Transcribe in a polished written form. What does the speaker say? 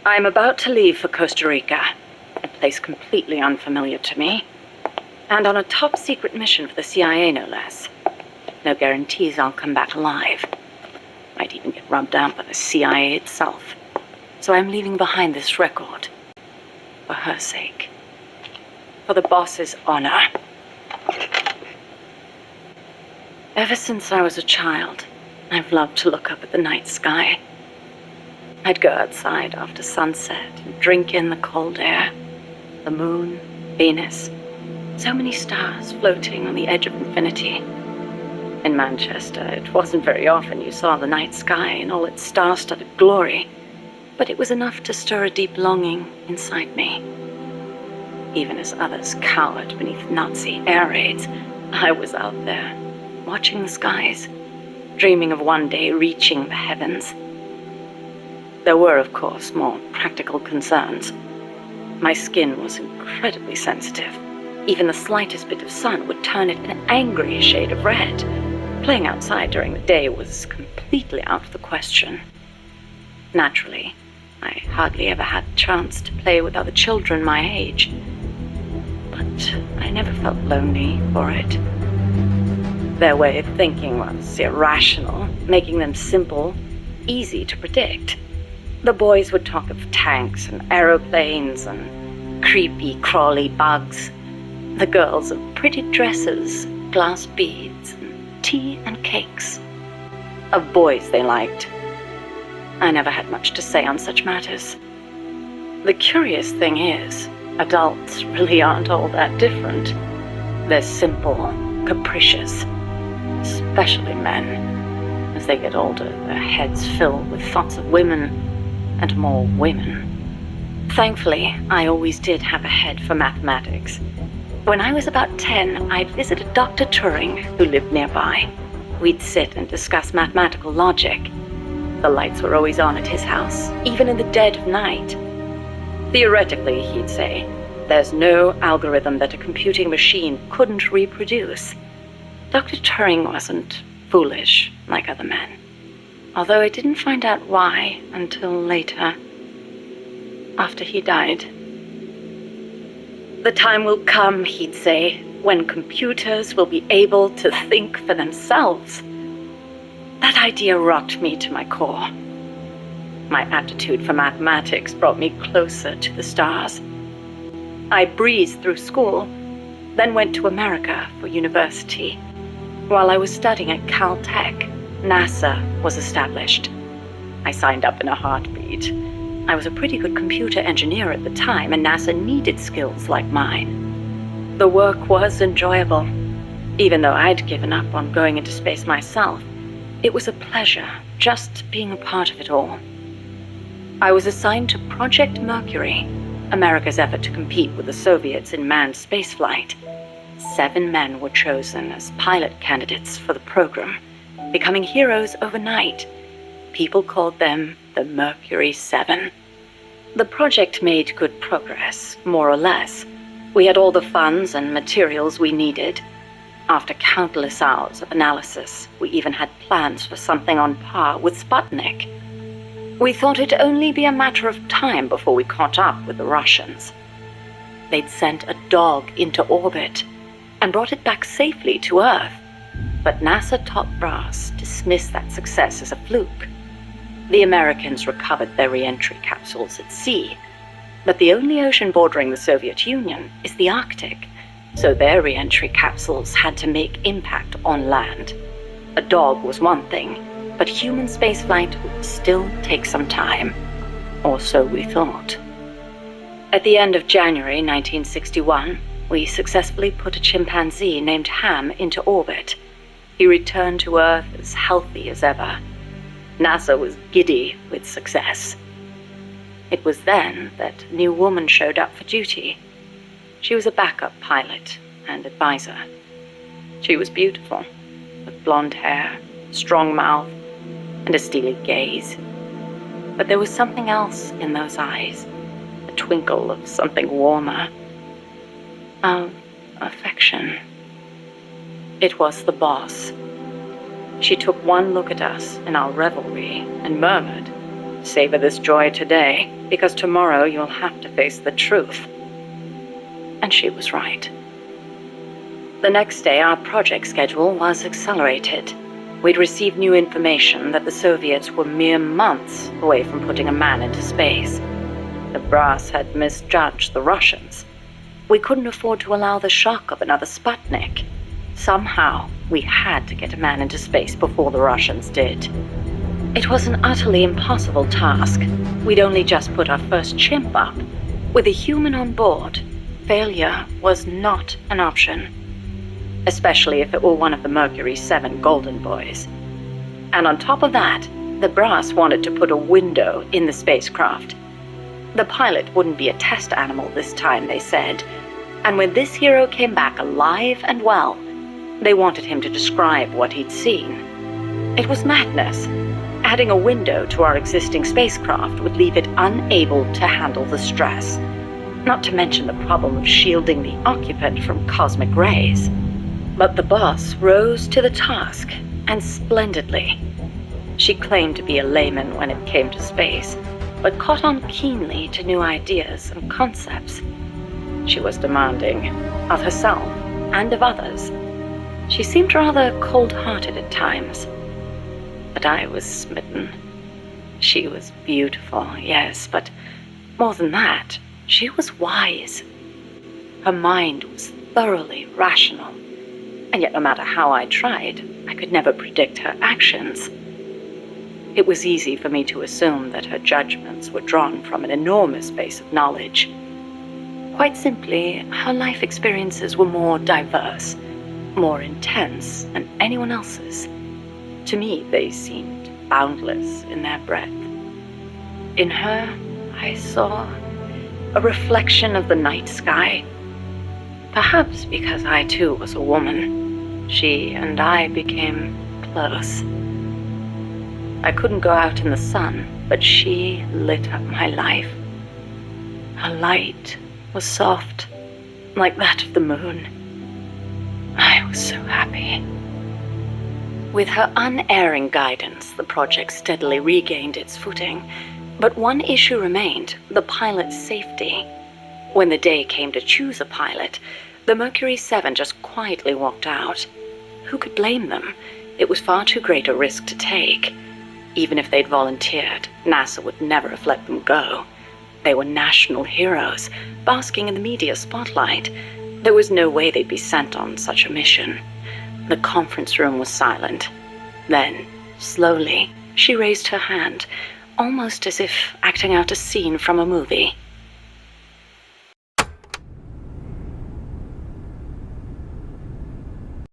I'm about to leave for Costa Rica, a place completely unfamiliar to me, and on a top-secret mission for the CIA, no less. No guarantees I'll come back alive. Might even get rubbed out by the CIA itself. So I'm leaving behind this record. For her sake. For the boss's honor. Ever since I was a child, I've loved to look up at the night sky. I'd go outside after sunset and drink in the cold air. The moon, Venus, so many stars floating on the edge of infinity. In Manchester, it wasn't very often you saw the night sky in all its star-studded glory, but it was enough to stir a deep longing inside me. Even as others cowered beneath Nazi air raids, I was out there, watching the skies, dreaming of one day reaching the heavens. There were, of course, more practical concerns. My skin was incredibly sensitive. Even the slightest bit of sun would turn it an angry shade of red. Playing outside during the day was completely out of the question. Naturally, I hardly ever had the chance to play with other children my age. But I never felt lonely for it. Their way of thinking was irrational, making them simple, easy to predict. The boys would talk of tanks and aeroplanes and creepy, crawly bugs. The girls of pretty dresses, glass beads, and tea and cakes. Of boys they liked. I never had much to say on such matters. The curious thing is, adults really aren't all that different. They're simple, capricious, especially men. As they get older, their heads fill with thoughts of women, and more women. Thankfully, I always did have a head for mathematics. When I was about 10, I'd visited Dr. Turing, who lived nearby. We'd sit and discuss mathematical logic. The lights were always on at his house, even in the dead of night. Theoretically, he'd say, there's no algorithm that a computing machine couldn't reproduce. Dr. Turing wasn't foolish like other men. Although I didn't find out why until later, after he died. The time will come, he'd say, when computers will be able to think for themselves. That idea rocked me to my core. My aptitude for mathematics brought me closer to the stars. I breezed through school, then went to America for university. While I was studying at Caltech, NASA was established. I signed up in a heartbeat. I was a pretty good computer engineer at the time, and NASA needed skills like mine. The work was enjoyable. Even though I'd given up on going into space myself, it was a pleasure just being a part of it all. I was assigned to Project Mercury, America's effort to compete with the Soviets in manned spaceflight. 7 men were chosen as pilot candidates for the program, becoming heroes overnight. People called them the Mercury 7. The project made good progress, more or less. We had all the funds and materials we needed. After countless hours of analysis, we even had plans for something on par with Sputnik. We thought it'd only be a matter of time before we caught up with the Russians. They'd sent a dog into orbit and brought it back safely to Earth. But NASA top brass dismissed that success as a fluke. The Americans recovered their re-entry capsules at sea, but the only ocean bordering the Soviet Union is the Arctic, so their re-entry capsules had to make impact on land. A dog was one thing, but human spaceflight would still take some time, or so we thought. At the end of January 1961, we successfully put a chimpanzee named Ham into orbit. He returned to Earth as healthy as ever. NASA was giddy with success. It was then that a new woman showed up for duty. She was a backup pilot and advisor. She was beautiful, with blonde hair, strong mouth, and a steely gaze. But there was something else in those eyes, a twinkle of something warmer, of affection. It was the boss. She took one look at us in our revelry and murmured, Savor this joy today, because tomorrow you'll have to face the truth. And she was right. The next day, our project schedule was accelerated. We'd received new information that the Soviets were mere months away from putting a man into space. The brass had misjudged the Russians. We couldn't afford to allow the shock of another Sputnik. Somehow, we had to get a man into space before the Russians did. It was an utterly impossible task. We'd only just put our first chimp up. With a human on board, failure was not an option. Especially if it were one of the Mercury 7 Golden Boys. And on top of that, the brass wanted to put a window in the spacecraft. The pilot wouldn't be a test animal this time, they said. And when this hero came back alive and well, they wanted him to describe what he'd seen. It was madness. Adding a window to our existing spacecraft would leave it unable to handle the stress. Not to mention the problem of shielding the occupant from cosmic rays. But the boss rose to the task, and splendidly. She claimed to be a layman when it came to space, but caught on keenly to new ideas and concepts. She was demanding, of herself and of others. She seemed rather cold-hearted at times. But I was smitten. She was beautiful, yes, but more than that, she was wise. Her mind was thoroughly rational. And yet no matter how I tried, I could never predict her actions. It was easy for me to assume that her judgments were drawn from an enormous base of knowledge. Quite simply, her life experiences were more diverse, more intense than anyone else's. To me, they seemed boundless in their breadth. In her, I saw a reflection of the night sky. Perhaps because I too was a woman, she and I became close. I couldn't go out in the sun, but she lit up my life. Her light was soft, like that of the moon. I was so happy. With her unerring guidance, the project steadily regained its footing. But one issue remained, the pilot's safety. When the day came to choose a pilot, the Mercury 7 just quietly walked out. Who could blame them? It was far too great a risk to take. Even if they'd volunteered, NASA would never have let them go. They were national heroes, basking in the media spotlight. There was no way they'd be sent on such a mission. The conference room was silent. Then, slowly, she raised her hand, almost as if acting out a scene from a movie.